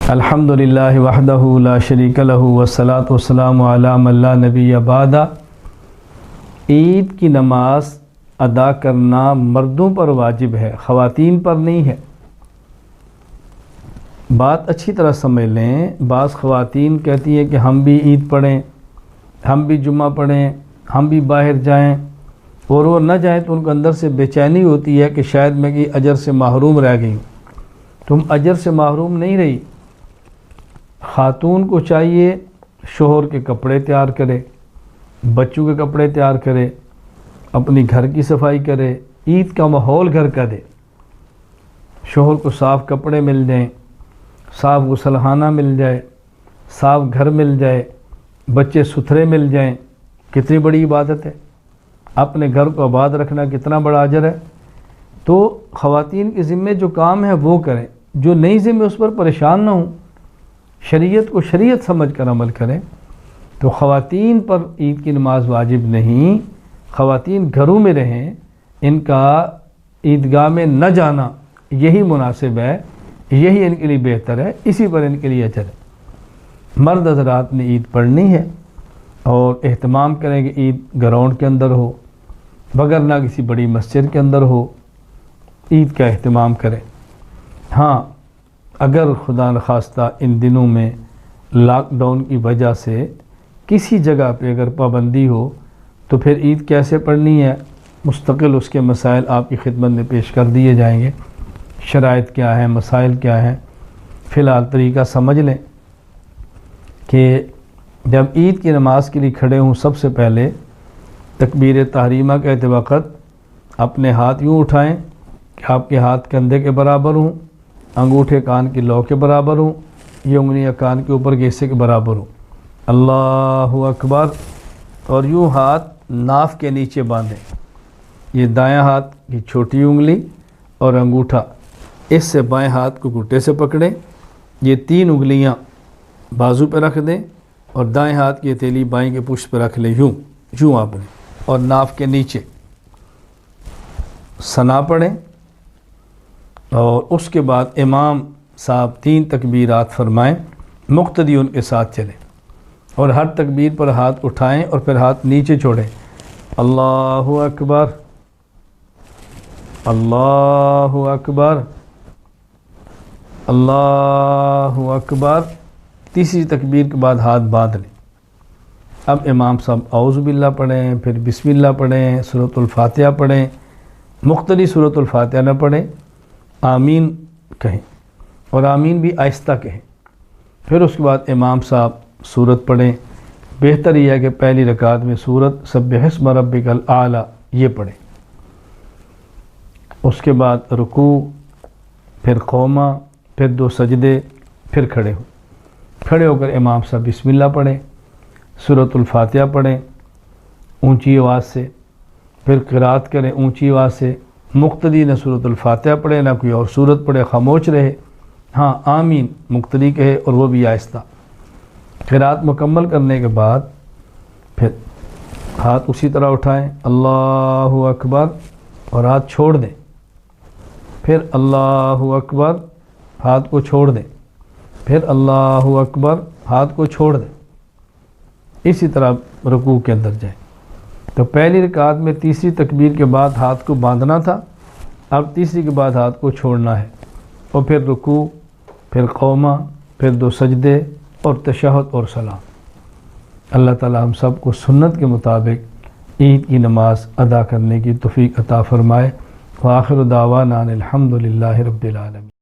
الحمدللہ وحدہ لا شریک لہ والصلاۃ والسلام علی من لا نبی بعدہ۔ عید کی نماز ادا کرنا مردوں پر واجب ہے، خواتین پر نہیں ہے۔ بات اچھی طرح سمجھ لیں، بعض خواتین کہتی ہیں کہ ہم بھی عید پڑھیں، ہم بھی جمعہ پڑھیں، ہم بھی باہر جائیں، اور وہ نہ جائیں تو ان کو اندر سے بے چینی ہوتی ہے کہ شاید میں کہ اجر سے محروم رہ گئی۔ تم اجر سے محروم نہیں رہی۔ خاتون کو چاہیے شوہر کے کپڑے تیار کرے، بچوں کے کپڑے تیار کرے، اپنی گھر کی صفائی کرے، عید کا ماحول گھر کا دے، شوہر کو صاف کپڑے مل جائیں، صاف غسلخانہ مل جائے، صاف گھر مل جائے، بچے ستھرے مل جائیں۔ کتنی بڑی عبادت ہے، اپنے گھر کو آباد رکھنا کتنا بڑا اجر ہے۔ تو خواتین کے ذمے جو کام ہے وہ کریں، جو نہیں ذمے اس پر پریشان نہ ہوں، شریعت کو شریعت سمجھ کر عمل کریں۔ تو خواتین پر عید کی نماز واجب نہیں، خواتین گھروں میں رہیں، ان کا عیدگاہ میں نہ جانا یہی مناسب ہے، یہی ان کے لیے بہتر ہے، اسی پر ان کے لیے اجر ہے۔ مرد حضرات نے عید پڑھنی ہے اور اہتمام کریں کہ عید گراؤنڈ کے اندر ہو، وگرنہ کسی بڑی مسجد کے اندر ہو، عید کا اہتمام کریں۔ ہاں، اگر خدا نخواستہ ان دنوں میں لاک ڈاؤن کی وجہ سے کسی جگہ پہ اگر پابندی ہو تو پھر عید کیسے پڑھنی ہے، مستقل اس کے مسائل آپ کی خدمت میں پیش کر دیے جائیں گے۔ شرائط کیا ہیں، مسائل کیا ہیں، فی الحال طریقہ سمجھ لیں کہ جب عید کی نماز کے لیے کھڑے ہوں، سب سے پہلے تکبیر تحریمہ کہتے وقت اپنے ہاتھ یوں اٹھائیں کہ آپ کے ہاتھ کندھے کے برابر ہوں، انگوٹھے کان کی لو کے برابر ہوں، یہ انگلیاں کان کے اوپر کے حصے کے برابر ہوں۔ اللہ اکبر، اور یوں ہاتھ ناف کے نیچے باندھیں۔ یہ دایاں ہاتھ کی چھوٹی انگلی اور انگوٹھا اس سے بائیں ہاتھ کو گھٹے سے پکڑیں، یہ تین انگلیاں بازو پہ رکھ دیں اور دائیں ہاتھ کی ہتھیلی بائیں کے پشت پہ رکھ لیں، یوں آپ نے، اور ناف کے نیچے ثنا پڑھیں، اور اس کے بعد امام صاحب 3 تکبیرات فرمائیں، مقتدی ان کے ساتھ چلیں، اور ہر تکبیر پر ہاتھ اٹھائیں اور پھر ہاتھ نیچے چھوڑیں۔ اللہ اکبر، اللہ اکبر، اللہ اکبر۔ تیسری تکبیر کے بعد ہاتھ باندھ لیں۔ اب امام صاحب اعوذ باللہ پڑھیں، پھر بسم اللہ پڑھیں، سورۃ الفاتحہ پڑھیں، مختلف سورۃ الفاتحہ نہ پڑھیں، آمین کہیں، اور آمین بھی آہستہ کہیں۔ پھر اس کے بعد امام صاحب سورت پڑھیں۔ بہتر یہ ہے کہ پہلی رکعت میں سورت سبح اسم ربک الاعلی یہ پڑھیں۔ اس کے بعد رکوع، پھر قومہ، پھر 2 سجدے، پھر کھڑے ہوں۔ کھڑے ہو کر امام صاحب بسم اللہ پڑھیں، سورۃ الفاتحہ پڑھیں اونچی آواز سے، پھر قرات کریں اونچی آواز سے۔ مقتدی نہ سورۃ الفاتحہ پڑھے نہ کوئی اور سورت پڑھے، خاموش رہے، ہاں آمین مقتدی کہے اور وہ بھی آہستہ۔ قرات مکمل کرنے کے بعد پھر ہاتھ اسی طرح اٹھائیں، اللہ اکبر، اور ہاتھ چھوڑ دیں، پھر اللہ اکبر، ہاتھ کو چھوڑ دیں، پھر اللہ اکبر، ہاتھ کو چھوڑ دیں۔ اسی طرح رکوع کے اندر جائیں۔ تو پہلی رکعت میں تیسری تکبیر کے بعد ہاتھ کو باندھنا تھا، اب تیسری کے بعد ہاتھ کو چھوڑنا ہے، اور پھر رکوع، پھر قومہ، پھر 2 سجدے اور تشہد اور سلام۔ اللہ تعالی ہم سب کو سنت کے مطابق عید کی نماز ادا کرنے کی توفیق عطا فرمائے۔ وآخر دعوانا ان الحمد للہ رب العالمین۔